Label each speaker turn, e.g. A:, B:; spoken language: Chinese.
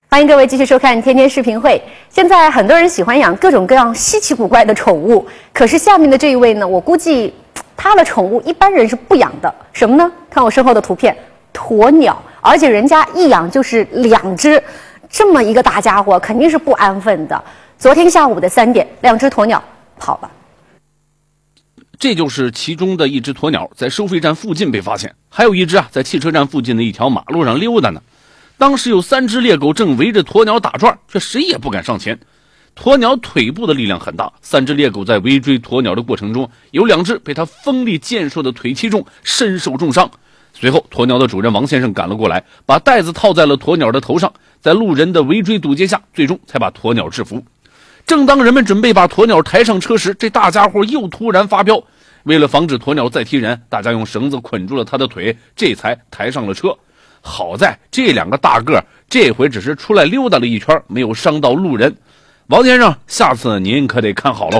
A: 欢迎各位继续收看天天视频会。现在很多人喜欢养各种各样稀奇古怪的宠物，可是下面的这一位呢，我估计他的宠物一般人是不养的。什么呢？看我身后的图片，鸵鸟，而且人家一养就是2只，这么一个大家伙肯定是不安分的。昨天下午的3点，2只鸵鸟跑了。
B: 这就是其中的一只鸵鸟在收费站附近被发现，还有一只在汽车站附近的一条马路上溜达呢。当时有3只猎狗正围着鸵鸟打转，却谁也不敢上前。鸵鸟腿部的力量很大，3只猎狗在围追鸵鸟的过程中，有2只被它锋利健硕的腿击中，身受重伤。随后鸵鸟的主人王先生赶了过来，把带子套在了鸵鸟的头上，在路人的围追堵截下，最终才把鸵鸟制服。正当人们准备把鸵鸟抬上车时，这大家伙又突然发飙。为了防止鸵鸟再踢人，大家用绳子捆住了他的腿，这才抬上了车。好在这2个大个这回只是出来溜达了一圈，没有伤到路人。王先生，下次您可得看好喽。